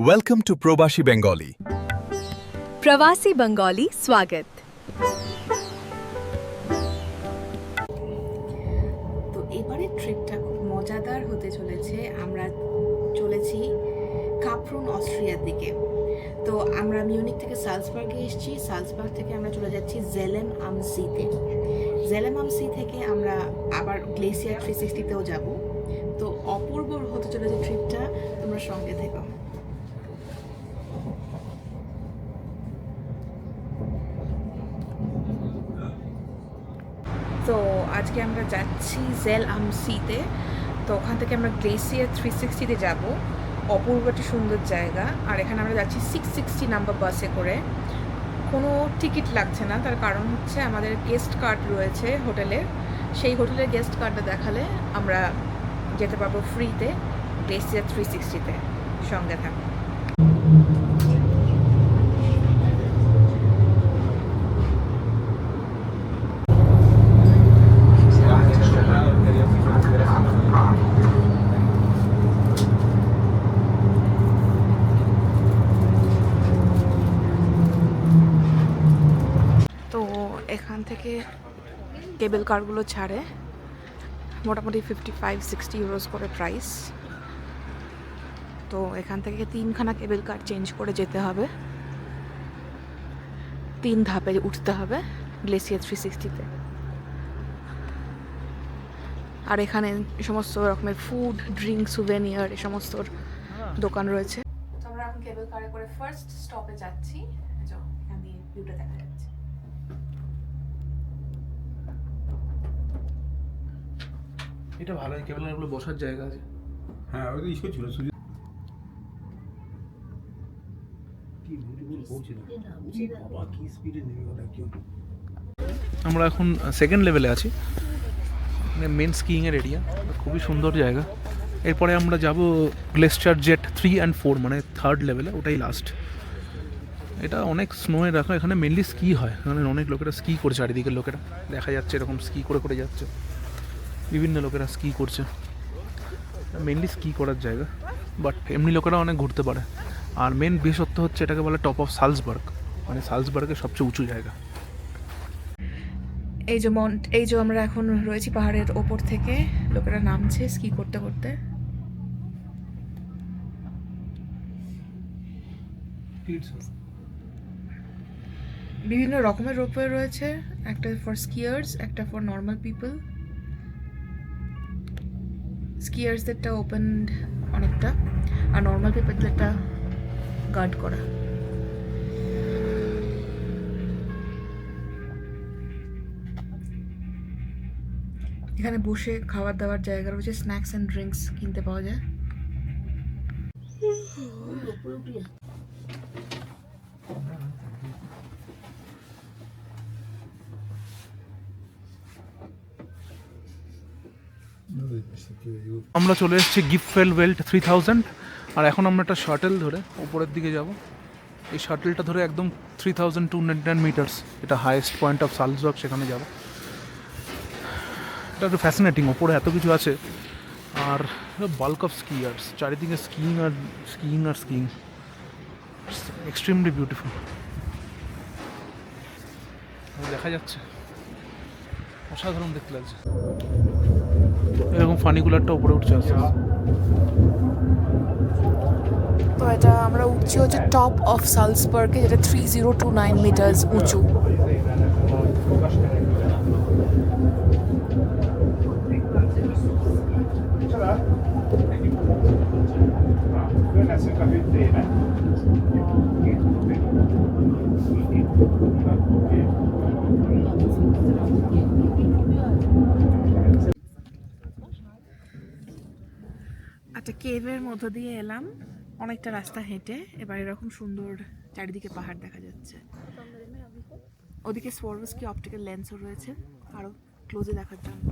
Welcome to Probashi Bengali. प्रवासी बंगाली स्वागत। তো এবারে ট্রিপটা খুব মজাদার হতে চলেছে। আমরা চলেছি কাপ্রুন অস্ট্রিয়ার দিকে। তো আমরা মিউনিক থেকে সালজবার্গে এসেছি, সালজবার্গ থেকে আমরা চলে যাচ্ছি জেলেম আম সিতে। জেলেম আম সি থেকে আমরা আবার গ্লেসিয়ার 360তেও যাব। তো অপূর্ব হতে চলেছে ট্রিপটা, তোমরা সঙ্গে থেকো। তো আজকে আমরা যাচ্ছি জেল আম সিতে। তো ওখান থেকে আমরা গ্লেসিয়ার 360তে যাব। অপূর্ব একটা সুন্দর জায়গা। আর এখানে আমরা যাচ্ছি 660 নাম্বার বাসে করে। কোনো টিকিট লাগছে না, তার কারণ হচ্ছে আমাদের গেস্ট কার্ড রয়েছে হোটেলের। সেই হোটেলের গেস্ট কার্ডটা দেখালে আমরা যেতে পারবো ফ্রিতে গ্লেসিয়ার 360তে। সঙ্গে থাকো। তো এখান থেকে কেবল কারগুলো ছাড়ে, মোটামুটি 55-60 ইউরোস করে প্রাইস। তো এখান থেকে 3খানা কেবল কার চেঞ্জ করে যেতে হবে, 3 ধাপে উঠতে হবে গ্লেসিয়ার 360তে। আর এখানে সমস্ত রকমের ফুড, ড্রিঙ্ক, সুভেনিয়ার এই সমস্ত দোকান রয়েছে। তো আমরা এখন কেবল কারে করে ফার্স্ট স্টপে যাচ্ছি। এখান দিয়ে ভিউটা দেখা যাচ্ছে। এটা ভালো, কেবল কারগুলো বসার জায়গা আছে। হ্যাঁ, ওই তো ইস্যু ছিল সুযোগ কি বিউটিফুল পৌঁছিল। বাবা কি স্পিডে নেমে গেল একদম। আমরা এখন সেকেন্ড লেভেলে আছি, মানে মেন স্কিইংয়ের এরিয়া, খুবই সুন্দর জায়গা। এরপরে আমরা যাব গ্লেসচার জেট 3 and 4, মানে থার্ড লেভেলে, ওটাই লাস্ট। এটা অনেক স্নোয়ে রাখা, এখানে মেনলি স্কি হয়। এখানে অনেক লোকেরা স্কি করছে, চারিদিকের লোকেরা দেখা যাচ্ছে এরকম স্কি করে করে যাচ্ছে। বিভিন্ন লোকেরা স্কি করছে, মেনলি স্কি করার জায়গা, বাট এমনি লোকেরা অনেক ঘুরতে পারে। আর মেন বিশেষত্ব হচ্ছে এটাকে বলে টপ অফ সালজবার্গ, মানে সালজবার্গের সবচেয়ে উঁচু জায়গা। এই যে আমরা এখন রয়েছি পাহাড়ের ওপর থেকে, লোকেরা নামছে স্কি করতে করতে। বিভিন্ন রকমের রোপওয়ে রয়েছে, একটা ফর স্কিয়ার্স, একটা ফর নর্মাল পিপল। স্কিয়ার্সদেরটা ওপেনড অনেকটা, আর নর্মাল পিপলদেরটা গার্ড করা। এখানে বসে খাবার দাবার জায়গা রয়েছে, স্ন্যাক্স অ্যান্ড ড্রিঙ্কস কিনতে পাওয়া যায়। আমরা চলে এসেছি গিফফেল ওয়েল্ট 3000, আর এখন আমরা একটা শাটেল ধরে উপরের দিকে যাব। এই শাটেলটা ধরে একদম 3299 মিটার্স, এটা হাইয়েস্ট পয়েন্ট অফ সালজবার্গ, সেখানে যাব। এটা একটু ফ্যাসিনেটিং, ওপরে এত কিছু আছে। আর বাল্ক অফ স্কিয়ার্স, চারিদিকে স্কিইং আর স্কিইং আর স্কিইং, এক্সট্রিমলি বিউটিফুল। দেখা যাচ্ছে, অসাধারণ দেখতে লাগছে। এরকম ফানিকুলারটা উপরে উঠছে আসছে। তো এটা আমরা উঠছি হচ্ছে টপ অফ সালজবার্গে, যেটা 3029 মিটার্স উঁচু। একটা কেভের মধ্য দিয়ে এলাম, অনেকটা রাস্তা হেঁটে। এবার এরকম সুন্দর চারিদিকে পাহাড় দেখা যাচ্ছে। ওদিকে সোয়ারোস্কি অপটিক্যাল লেন্সও রয়েছে আরও ক্লোজে দেখার জন্য।